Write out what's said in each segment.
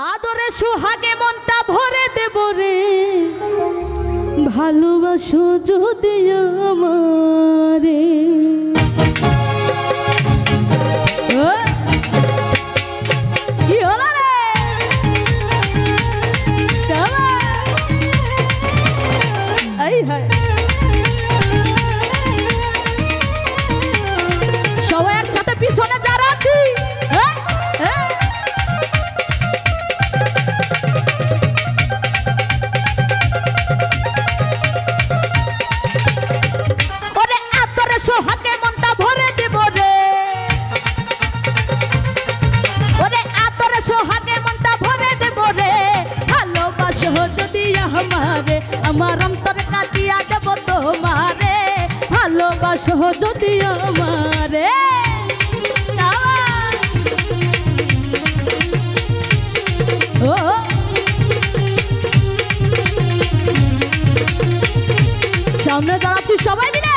আদরে সোহাগে মনটা ভরে দেব রে, ভালোবাসো যদি আমারে। কি হলো রে? এই হয় সবাই একসাথে পিছনে যারা আছি। সোহাগে মনটা ভরে দেব রে, ওরে আতরে সোহাগে মনটা ভরে দেব রে, ভালোবাসো যদি আমারে, আমার অন্তরে কাটিয়া দেব তোমারে, ভালোবাসো যদি আমারে। ও সামনে দাঁড়াচ্ছি সবাই মিলে।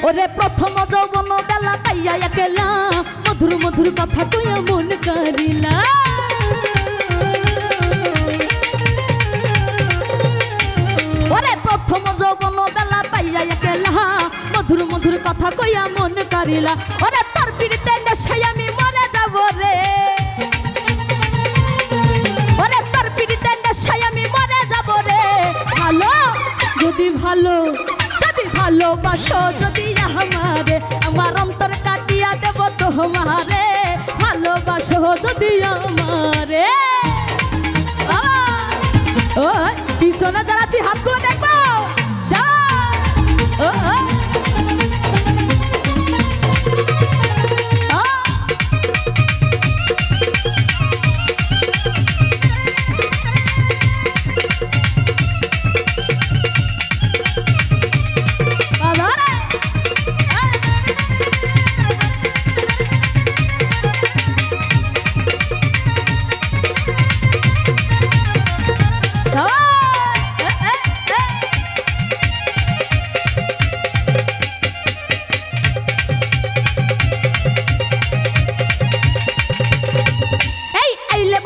ওরে প্রথম যৌবন বেলা পাইয়া একলা, মধুর মধুর কথা কইয়া মন কারিলা। ওরে প্রথম যৌবন বেলা পাইয়া একলা, মধুর মধুর কথা কইয়া মন কারিলা। ওরে তোর পিড়িতে নেশায় আমি মরে যাব রে, ওরে তোর পিড়িতে নেশায় আমি মরে যাব রে, ভালো যদি ভালো ভালোবাসো যদি আমারে, আমার অন্তর কাটিয়া দেব তোমারে, ভালোবাসো যদি আমারে। ও পিছনে দাঁড়াচ্ছি হাতগুলো দেখবো।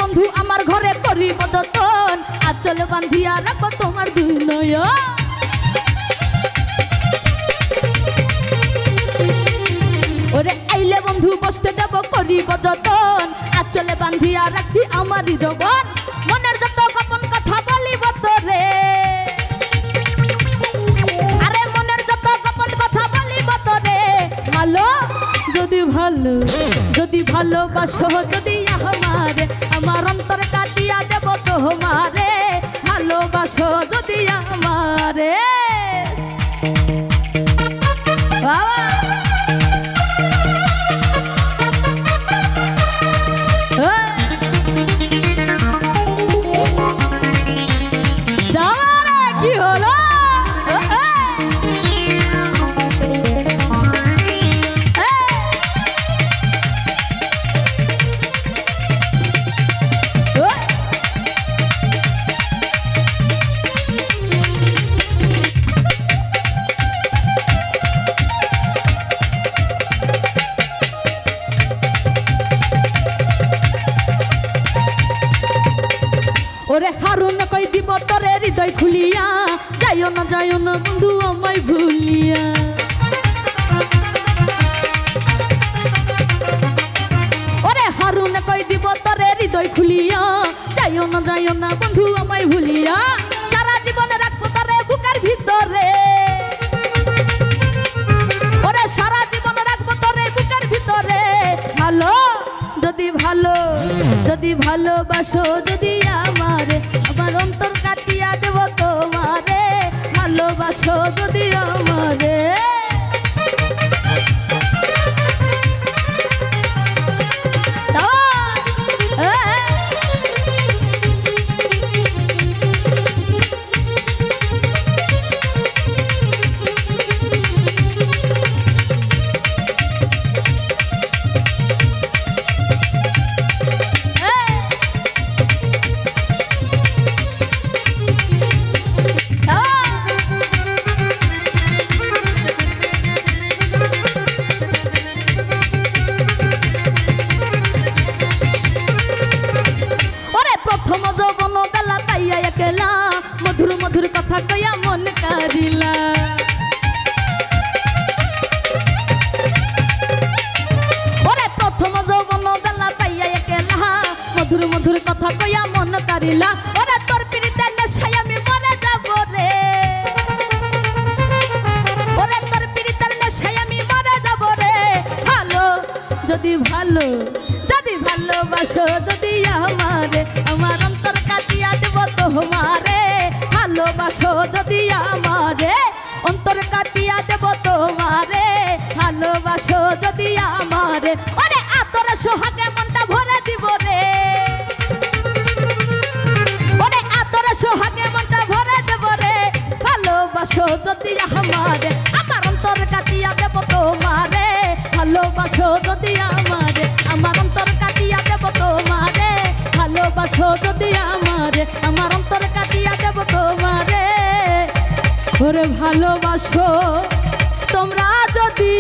বন্ধু আমার ঘরে করিব যতন, আঁচল বান্ধিয়া রাখবো তোমার দুই নয়ন। ওরে আইলে বন্ধু বসতে দেব করিব যতন, আঁচলে বান্ধিয়া রাখছি আমারই যৌবন, মনের যত গোপন কথা বলিব তোরে, আরে মনের যত গোপন কথা বলিব তোরে, ভালো যদি ভালোবাসো যদি আমারে, আমার অন্তর কাটিয়া দেব তোমারে, ভালোবাসো যদি আমারে। কি হলো? ওরে হারুন কই দিব তোরে হৃদয় খুলিয়া, যাইও না বন্ধু আমায় ভুলিয়া। ওরে হারুন কই দিব তোরে হৃদয় খুলিয়া, যাইও না বন্ধু আমায় ভুলিয়া, সারা জীবনে রাখবো তোরে বুকের ভিতরে, ওরে সারা জীবনে রাখবো তোরে বুকের ভিতরে, যদি ভালোবাসো যদি আমারে, আমার অন্তর কাটিয়া দেব তোমারে, ভালোবাসো যদি আমারে। ভালোবাসো যদি আমারে অন্তর কাটিয়া দেব তোমারে ভালোবাসো যদি আমারে ওরে আদরে সোহাগে মনটা ভরে দিব রে ওরে আদরে সোহাগে মনটা ভরে দেব রে ভালোবাসো যদি আমারে আমার অন্তর কাটিয়া দেব তোমারে ভালোবাসো যদি আমারে আমার অন্তর কাটিয়া দেব তোমারে ভালোবাসো যদি আমারে আমার অন্তর কাটিয়া দেব তোমারে ওরে ভালোবাসো তোমরা যদি